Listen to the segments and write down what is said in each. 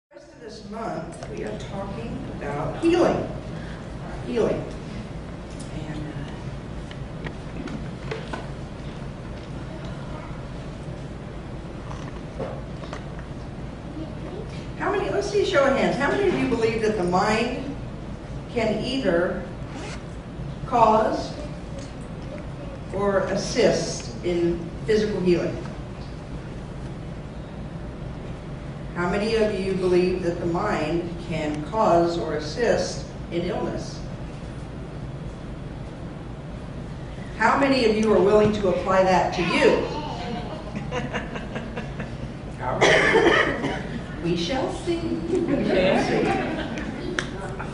The rest of this month, we are talking about healing. Healing. And how many, let's see a show of hands, how many of you believe that the mind can either cause or assist in physical healing? How many of you believe that the mind can cause or assist in illness? How many of you are willing to apply that to you? All right. We shall see. We shall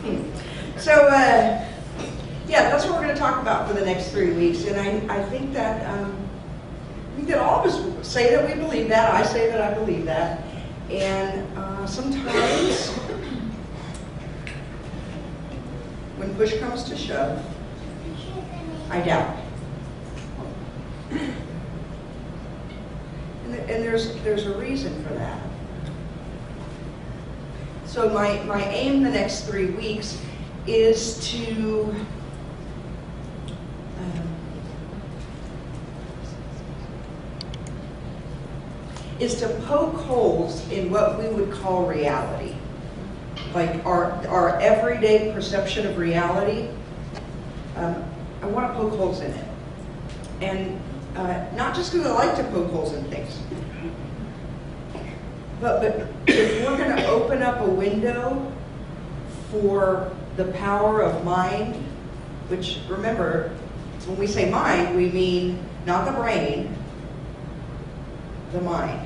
see. So, yeah, that's what we're going to talk about for the next 3 weeks. And I think that all of us say that we believe that. I say that I believe that. And sometimes, when push comes to shove, I doubt. And there's a reason for that. So my aim the next 3 weeks is to poke holes in what we would call reality. Like our everyday perception of reality. I want to poke holes in it. And not just because I like to poke holes in things, but if we're going to open up a window for the power of mind, which, remember, when we say mind, we mean not the brain, the mind.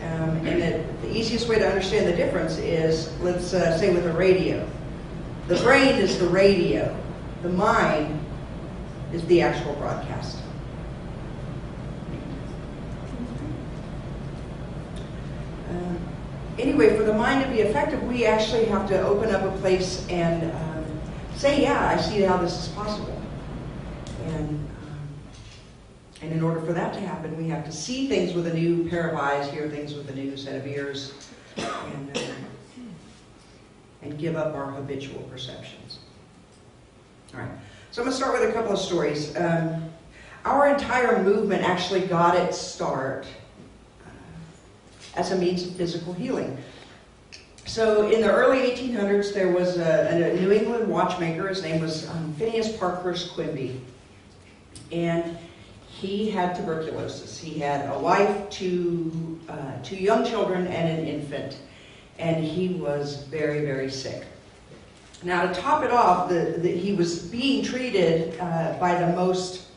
And the easiest way to understand the difference is, let's say with a radio. The brain is the radio. The mind is the actual broadcast. Anyway, for the mind to be effective, we actually have to open up a place and say, yeah, I see how this is possible. And in order for that to happen, we have to see things with a new pair of eyes, hear things with a new set of ears, and give up our habitual perceptions. All right, so I'm going to start with a couple of stories. Our entire movement actually got its start as a means of physical healing. So in the early 1800s, there was a New England watchmaker. His name was Phineas Parkhurst Quimby. And he had tuberculosis. He had a wife, two young children, and an infant. And he was very, very sick. Now, to top it off, he was being treated by the most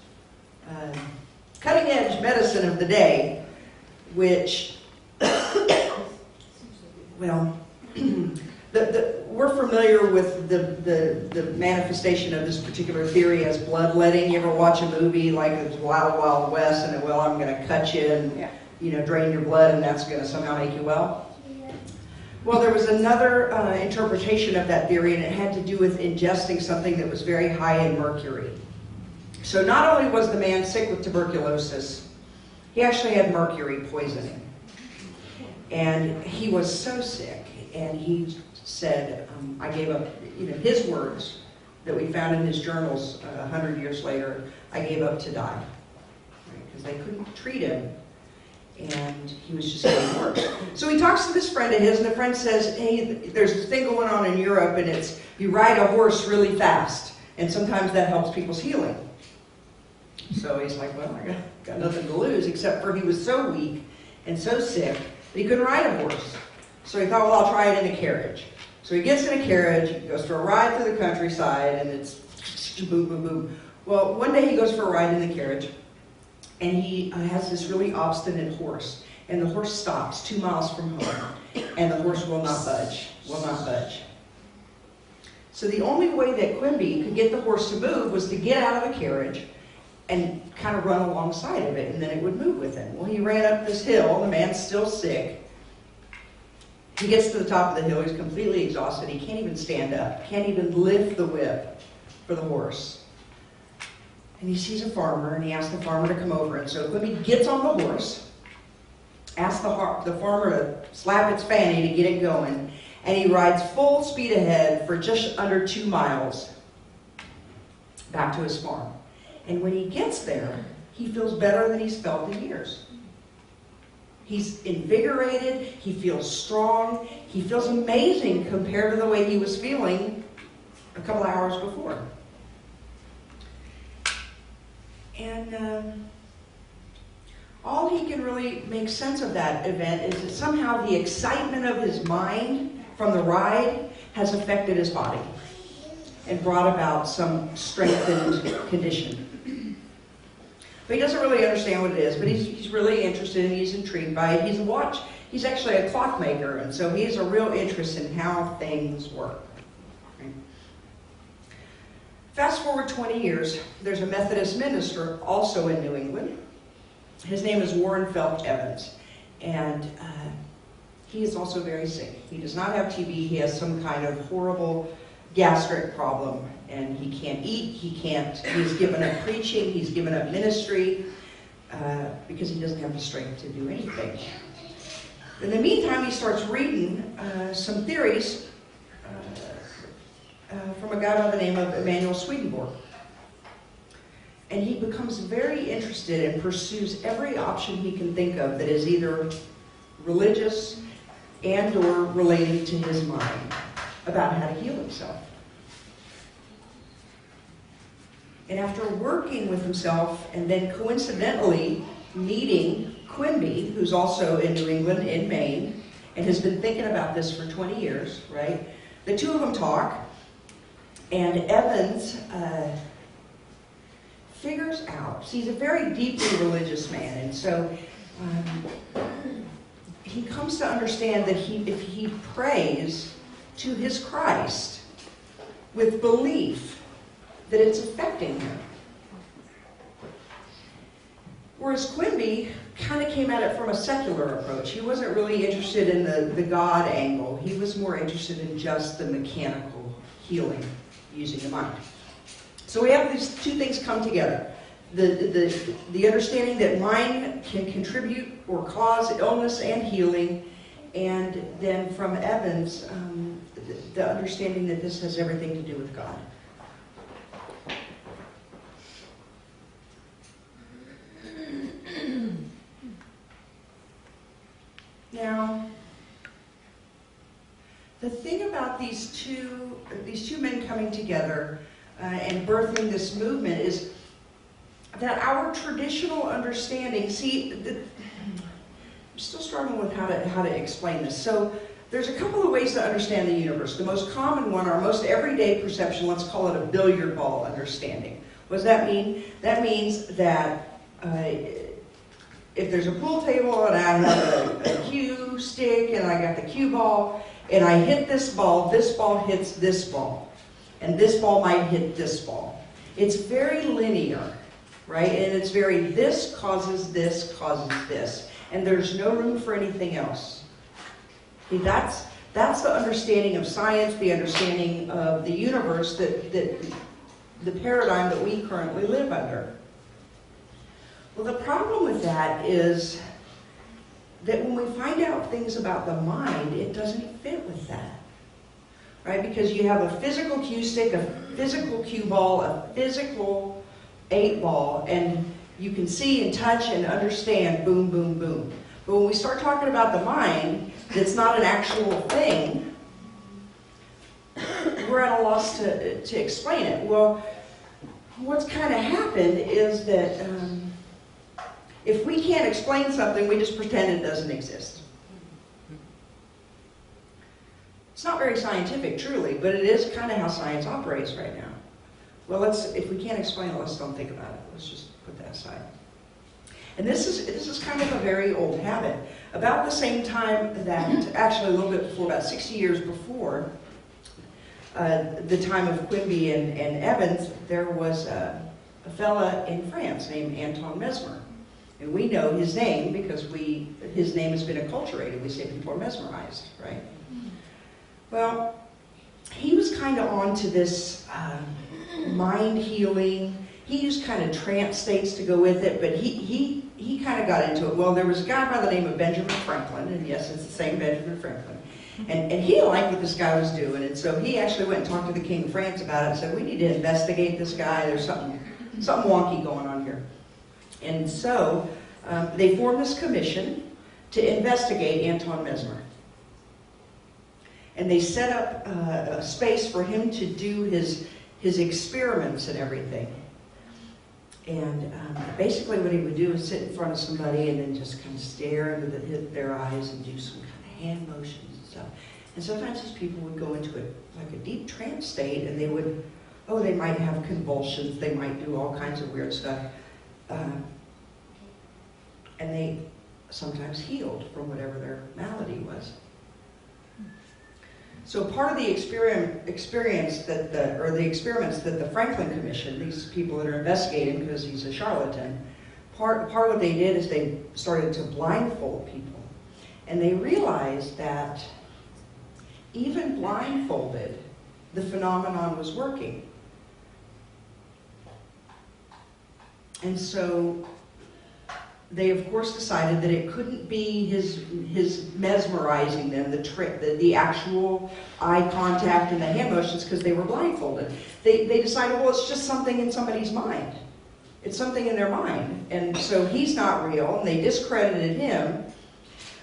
cutting-edge medicine of the day, which, well, we're familiar with the manifestation of this particular theory as bloodletting. You ever watch a movie like it's Wild Wild West, and well, I'm going to cut you and drain your blood, and that's going to somehow make you well? Well, there was another interpretation of that theory, and it had to do with ingesting something that was very high in mercury. So not only was the man sick with tuberculosis, he actually had mercury poisoning. And he was so sick, and he said, I gave up, his words that we found in his journals 100 years later, I gave up to die. Because they couldn't treat him, and he was just getting worse. So he talks to this friend of his, and the friend says, hey, there's this thing going on in Europe, and it's you ride a horse really fast, and sometimes that helps people's healing. So he's like, well, I got nothing to lose, except for he was so weak and so sick that he couldn't ride a horse. So he thought, well, I'll try it in a carriage. So he gets in a carriage, goes for a ride through the countryside, and it's boom, boom, boom. Well, one day he goes for a ride in the carriage, and he has this really obstinate horse. And the horse stops 2 miles from home, and the horse will not budge, So the only way that Quimby could get the horse to move was to get out of the carriage and kind of run alongside of it, and then it would move with him. Well, he ran up this hill, the man's still sick. He gets to the top of the hill, he's completely exhausted, he can't even stand up, can't even lift the whip for the horse. And he sees a farmer, and he asks the farmer to come over, and so Quimby gets on the horse, asks the farmer to slap its fanny to get it going, and he rides full speed ahead for just under 2 miles back to his farm. And when he gets there, he feels better than he's felt in years. He's invigorated, he feels strong, he feels amazing compared to the way he was feeling a couple of hours before. And all he can really make sense of that event is that somehow the excitement of his mind from the ride has affected his body and brought about some strengthened condition. But he doesn't really understand what it is, but he's really interested and he's intrigued by it. He's actually a clockmaker, and so he has a real interest in how things work. Right? Fast forward 20 years, there's a Methodist minister also in New England. His name is Warren Felt Evans, and he is also very sick. He does not have TB. He has some kind of horrible gastric problem, and he can't eat. He's given up preaching. He's given up ministry because he doesn't have the strength to do anything. In the meantime, he starts reading some theories from a guy by the name of Emanuel Swedenborg. And he becomes very interested and pursues every option he can think of that is either religious and or relating to his mind about how to heal himself. And after working with himself and then coincidentally meeting Quimby, who's also in New England, in Maine, and has been thinking about this for 20 years, right? The two of them talk, and Evans figures out, he's a very deeply religious man, and so he comes to understand that if he prays to his Christ with belief, that it's affecting him. Whereas Quimby kind of came at it from a secular approach. He wasn't really interested in the God angle. He was more interested in just the mechanical healing using the mind. So we have these two things come together. The understanding that mind can contribute or cause illness and healing, and then from Evans, the understanding that this has everything to do with God. Now, the thing about these two men coming together and birthing this movement is that our traditional understanding, I'm still struggling with how to explain this. So there's a couple of ways to understand the universe. The most common one, our most everyday perception, let's call it a billiard ball understanding. What does that mean? That means that if there's a pool table and I have a cue stick and I got the cue ball and I hit this ball hits this ball, and this ball might hit this ball. It's very linear, right? And it's very this causes this, and there's no room for anything else. Okay, that's the understanding of science, the understanding of the universe, the paradigm that we currently live under. Well, the problem with that is that when we find out things about the mind, it doesn't fit with that, right? Because you have a physical cue stick, a physical cue ball, a physical 8-ball, and you can see and touch and understand, boom, boom, boom. But when we start talking about the mind, that's not an actual thing, we're at a loss to explain it. Well, what's kind of happened is that if we can't explain something, we just pretend it doesn't exist. It's not very scientific, truly, but it is kind of how science operates right now. Well, if we can't explain it, let's don't think about it. Let's just put that aside. And this is kind of a very old habit. About the same time that, actually a little bit before, about 60 years before the time of Quimby and Evans, there was a fella in France named Anton Mesmer. And we know his name because his name has been acculturated. We say people are mesmerized, right? Well, he was kind of on to this mind healing. he used kind of trance states to go with it, but he kind of got into it. Well, there was a guy by the name of Benjamin Franklin, and yes, it's the same Benjamin Franklin. And he liked what this guy was doing, and so he actually went and talked to the King of France about it and said, we need to investigate this guy. There's something wonky going on here. And so they formed this commission to investigate Anton Mesmer. And they set up a space for him to do his experiments and everything. And basically what he would do is sit in front of somebody and then just kind of stare into their eyes and do some kind of hand motions and stuff. And sometimes these people would go into like a deep trance state, and they might have convulsions, they might do all kinds of weird stuff. And they sometimes healed from whatever their malady was. So part of the experiments that the Franklin Commission, these people that are investigating because he's a charlatan, part of what they did is they started to blindfold people. And they realized that even blindfolded, the phenomenon was working. And so they, of course, decided that it couldn't be his mesmerizing them, the actual eye contact and the hand motions, because they were blindfolded. They decided, well, it's just something in somebody's mind. It's something in their mind. And so he's not real, and they discredited him.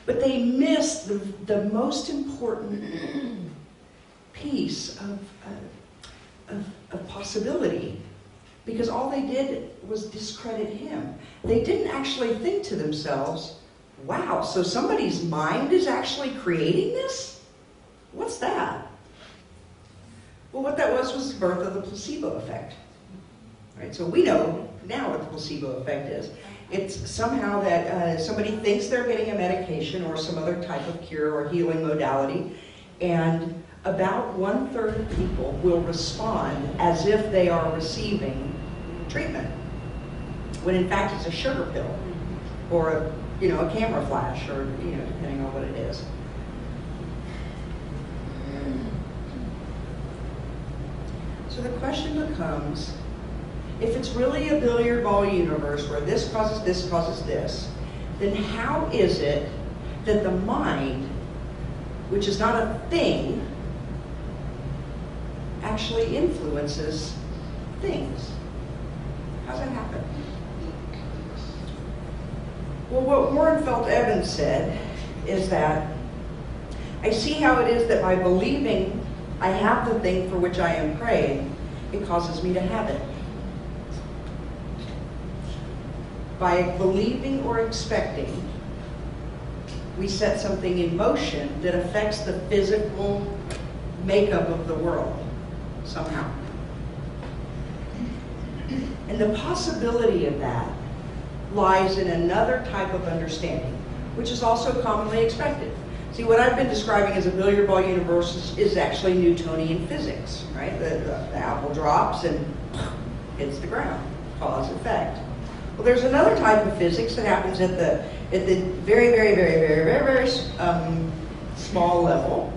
But they missed the most important piece of possibility, because all they did was discredit him. They didn't actually think to themselves, wow, so somebody's mind is actually creating this? What's that? Well, what that was the birth of the placebo effect. Right? So we know now what the placebo effect is. It's somehow that somebody thinks they're getting a medication or some other type of cure or healing modality, and about 1/3 of people will respond as if they are receiving treatment, when in fact it's a sugar pill or a camera flash, or depending on what it is. So the question becomes, if it's really a billiard ball universe where this causes this, then how is it that the mind, which is not a thing, actually influences things? How's that happen? Well, what Warren Felt Evans said is that, I see how it is that by believing I have the thing for which I am praying, it causes me to have it. By believing or expecting, we set something in motion that affects the physical makeup of the world somehow. And the possibility of that lies in another type of understanding, which is also commonly expected. See, what I've been describing as a billiard ball universe is actually Newtonian physics, right? The apple drops and hits the ground, cause effect. Well, there's another type of physics that happens at the very, very, very, very, very, very small level,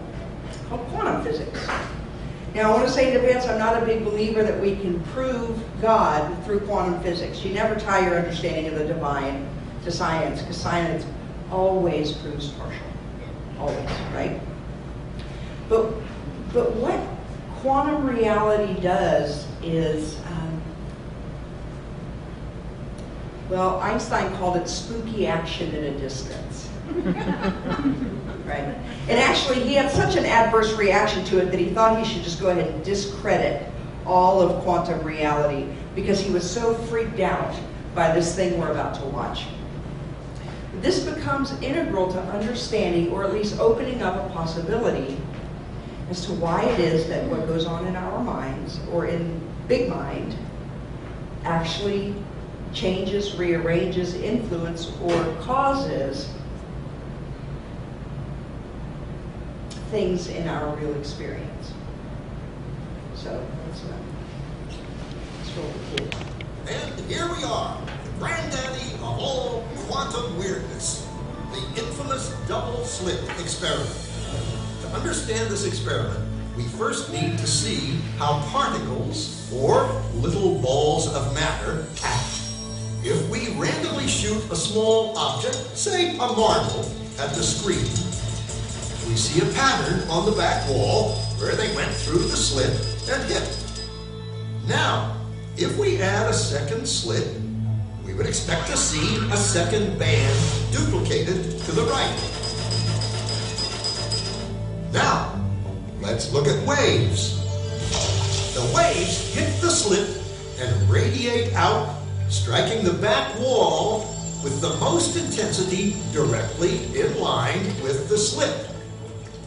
called quantum physics. Now, I want to say in advance, I'm not a big believer that we can prove God through quantum physics. You never tie your understanding of the divine to science, because science always proves partial. Always, right? But what quantum reality does is, well, Einstein called it spooky action at a distance. Right? And actually, he had such an adverse reaction to it that he thought he should just go ahead and discredit all of quantum reality, because he was so freaked out by this thing we're about to watch. This becomes integral to understanding, or at least opening up a possibility as to why it is that what goes on in our minds, or in big mind, actually changes, rearranges, influences, or causes things in our real experience. So let's roll the kid. And here we are, the granddaddy of all quantum weirdness, the infamous double slit experiment. To understand this experiment, we first need to see how particles, or little balls of matter, act. If we randomly shoot a small object, say a marble, at the screen, we see a pattern on the back wall where they went through the slit and hit. Now, if we add a second slit, we would expect to see a second band duplicated to the right. Now, let's look at waves. The waves hit the slit and radiate out, striking the back wall with the most intensity directly in line with the slit.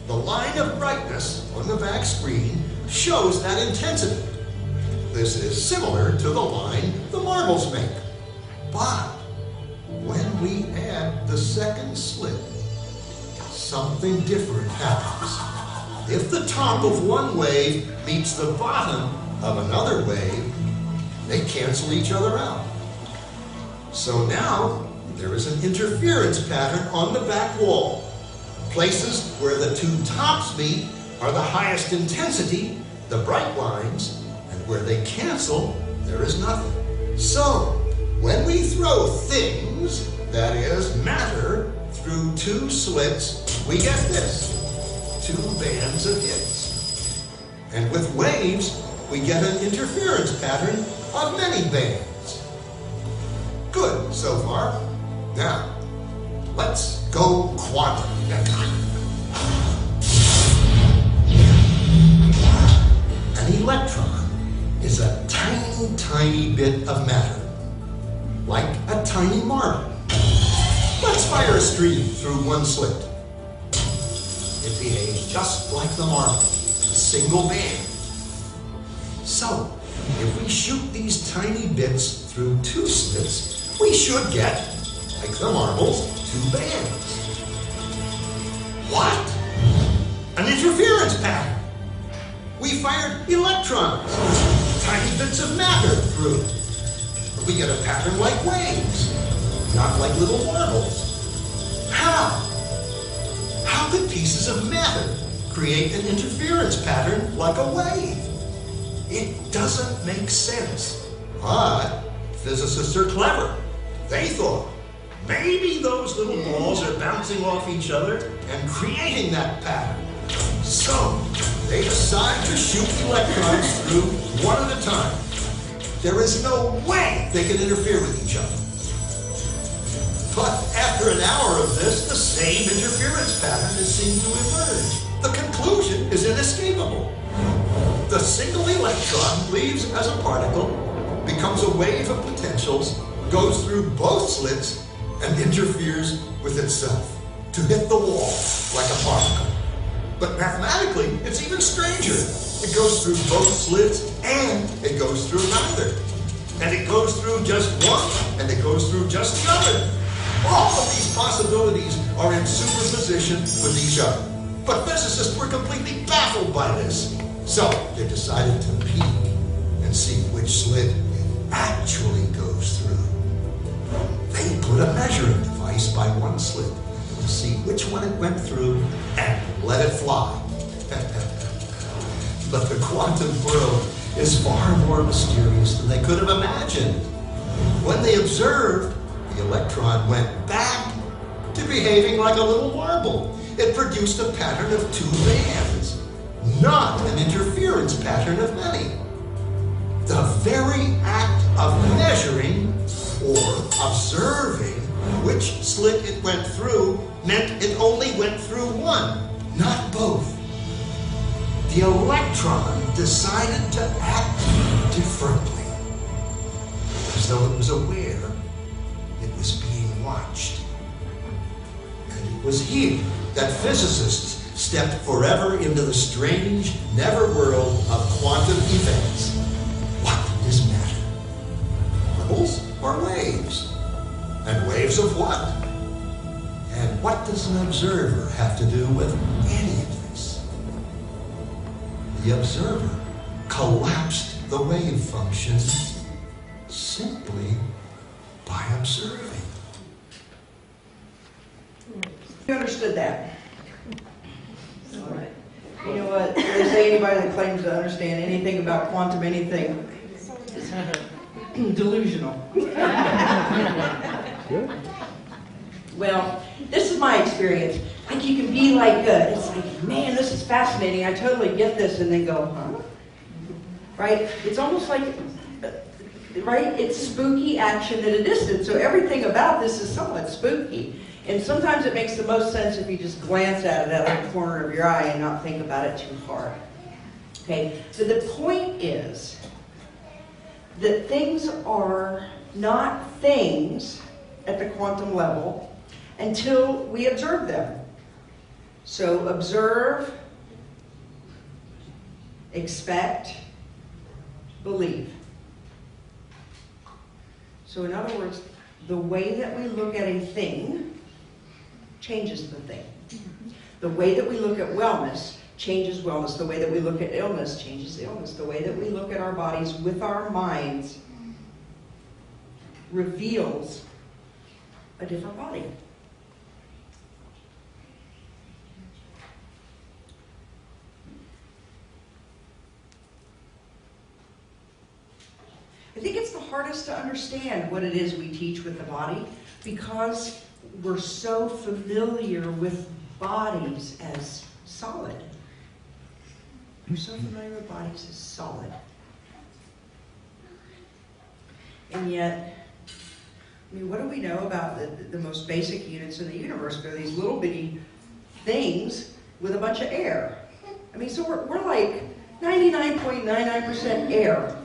The line of brightness on the back screen shows that intensity. This is similar to the line the marbles make. But when we add the second slit, something different happens. If the top of one wave meets the bottom of another wave, they cancel each other out. So now there is an interference pattern on the back wall. Places where the two tops meet are the highest intensity, the bright lines, and where they cancel, there is nothing. So, when we throw things, that is, matter, through two slits, we get this, two bands of hits. And with waves, we get an interference pattern of many bands. Good so far. Now, let's go quantum. An electron is a tiny, tiny bit of matter, like a tiny marble. Let's fire a stream through one slit. It behaves just like the marble, a single band. So, if we shoot these tiny bits through two slits, we should get, like the marbles, two bands. What? An interference pattern. We fired electrons, tiny bits of matter through. We get a pattern like waves, not like little marbles. How? How could pieces of matter create an interference pattern like a wave? It doesn't make sense. But physicists are clever. They thought, maybe those little balls are bouncing off each other and creating that pattern. So, they decide to shoot electrons through one at a time. There is no way they can interfere with each other. But after an hour of this, the same interference pattern is seen to emerge. The conclusion is inescapable. The single electron leaves as a particle, becomes a wave of potentials, goes through both slits, and interferes with itself to hit the wall like a particle. But mathematically, it's even stranger. It goes through both slits and it goes through neither. And it goes through just one and it goes through just the other. All of these possibilities are in superposition with each other. But physicists were completely baffled by this. So they decided to peek and see which slit it actually goes through. They put a measuring device by one slit to see which one it went through and let it fly. But the quantum world is far more mysterious than they could have imagined. When they observed, the electron went back to behaving like a little marble. It produced a pattern of two bands, not an interference pattern of many. The very act of measuring or observing which slit it went through meant it only went through one, not both. The electron decided to act differently, as though it was aware it was being watched. And it was here that physicists stepped forever into the strange, never world of quantum events. What is matter? Marbles or waves? And waves of what? And what does an observer have to do with any of this? The observer collapsed the wave function simply by observing. You understood that? All right. You know what? There's say anybody that claims to understand anything about quantum anything is delusional. Well, this is my experience. Like you can be like, it's like, man, this is fascinating. I totally get this, and then go, huh? Right? It's almost like, right? It's spooky action at a distance. So everything about this is somewhat spooky. And sometimes it makes the most sense if you just glance at it out of the corner of your eye and not think about it too hard. Okay? So the point is that things are not things at the quantum level until we observe them. So observe, expect, believe. So in other words, the way that we look at a thing changes the thing. The way that we look at wellness changes wellness. The way that we look at illness changes illness. The way that we look at our bodies with our minds reveals a different body. I think it's the hardest to understand what it is we teach with the body because we're so familiar with bodies as solid. We're so familiar with bodies as solid. And yet, I mean, what do we know about the most basic units in the universe? They're these little bitty things with a bunch of air. I mean, so we're like 99.99% air.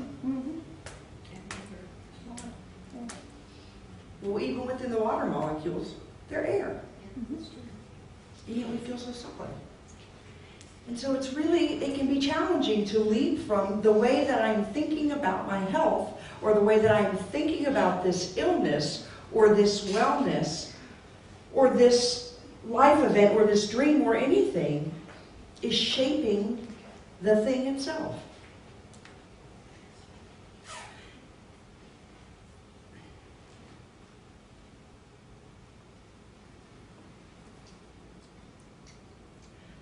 Well, even within the water molecules, they're air. And yet we feel so solid. And so it's really, it can be challenging to leap from the way that I'm thinking about my health, or the way that I'm thinking about this illness, or this wellness, or this life event, or this dream, or anything, is shaping the thing itself.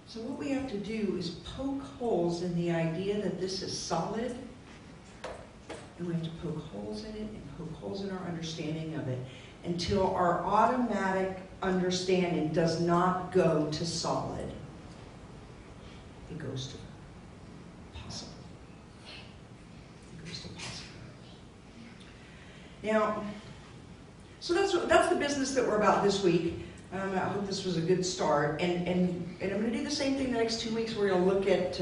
So what we have to do is poke holes in the idea that this is solid, and we have to poke holes in it and poke holes in our understanding of it until our automatic understanding does not go to solid. It goes to possible. It goes to possible. Now, so that's the business that we're about this week. I hope this was a good start, and I'm going to do the same thing the next 2 weeks. We're going to look at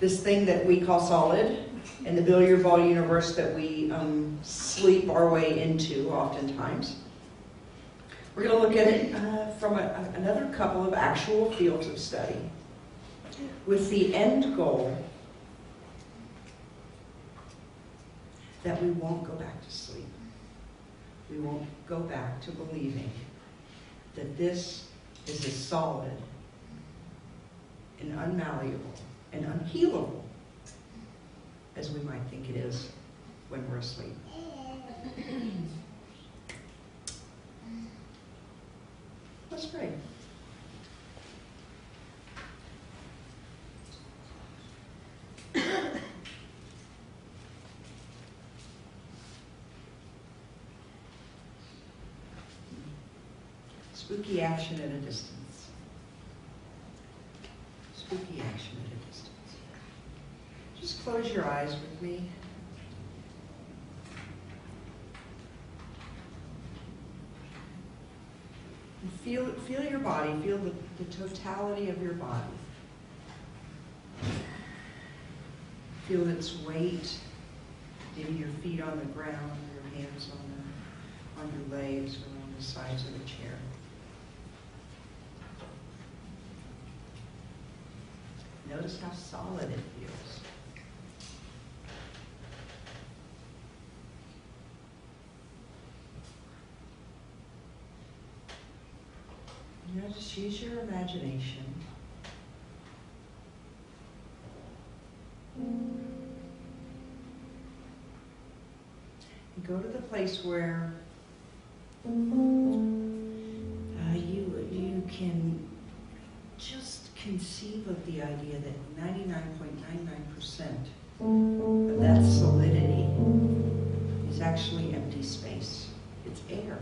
this thing that we call solid, and the billiard ball universe that we sleep our way into oftentimes. We're going to look at it from another couple of actual fields of study, with the end goal that we won't go back to sleep. We won't go back to believing that this is as solid and unmalleable and unhealable as we might think it is when we're asleep. Let's pray. Spooky action at a distance. Spooky action at a distance. Just close your eyes with me. And feel your body. Feel the totality of your body. Feel its weight. Maybe your feet on the ground, your hands on your legs or on the sides of the chair. Notice how solid it feels. You know, just use your imagination. And go to the place where you can just conceive of the idea that 99.99% of that solidity is actually empty space. It's air.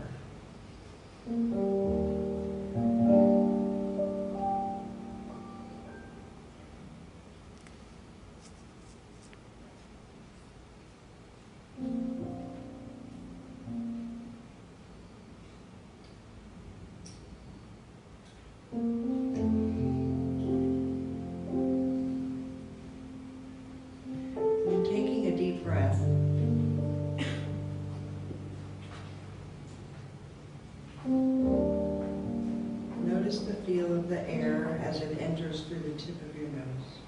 And taking a deep breath, notice the feel of the air as it enters through the tip of your nose.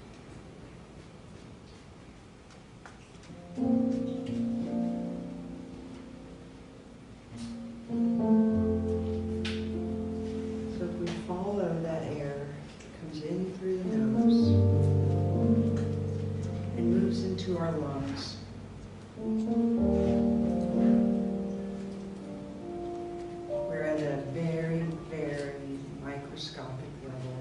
So if we follow that air, it comes in through the nose and moves into our lungs. We're at a very, very microscopic level.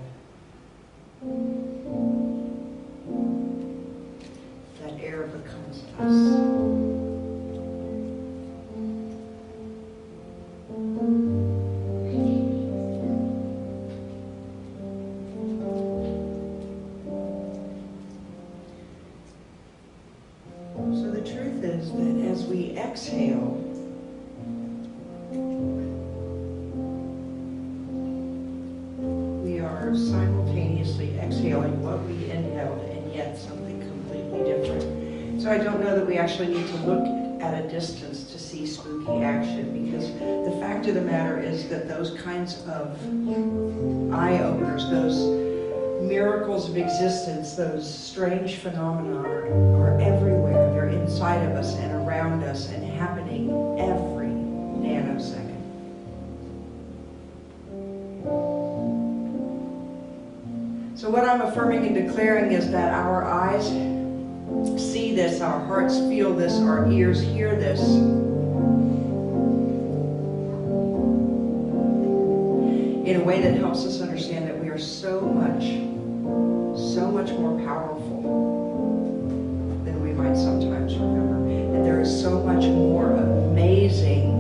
That air becomes us. So the truth is that as we exhale, we are simultaneously exhaling what we inhaled and yet something completely different. So I don't know that we actually need to look at a distance to see spooky action, because the fact of the matter is that those kinds of eye-openers, those miracles of existence, those strange phenomena are everywhere. They're inside of us and around us and happening every nanosecond. So what I'm affirming and declaring is that our eyes see this, our hearts feel this, our ears hear this. In a way that helps us understand that we are so much more powerful than we might sometimes remember. And there is so much more amazing,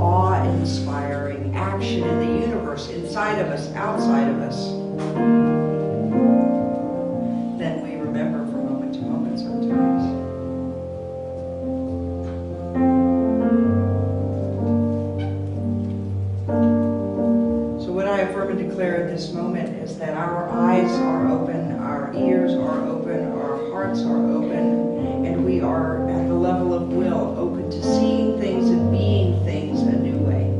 awe-inspiring action in the universe, inside of us, outside of us, than we remember from moment to moment sometimes. So what I affirm and declare at this moment is that our eyes are open, our ears are open, our hearts are open, and we are at the level of will, open to seeing things and being things a new way.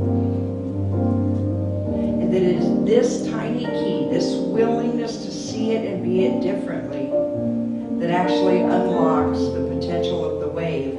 And that it is this tiny key, this willingness to see it and be it differently, that actually unlocks the potential of the wave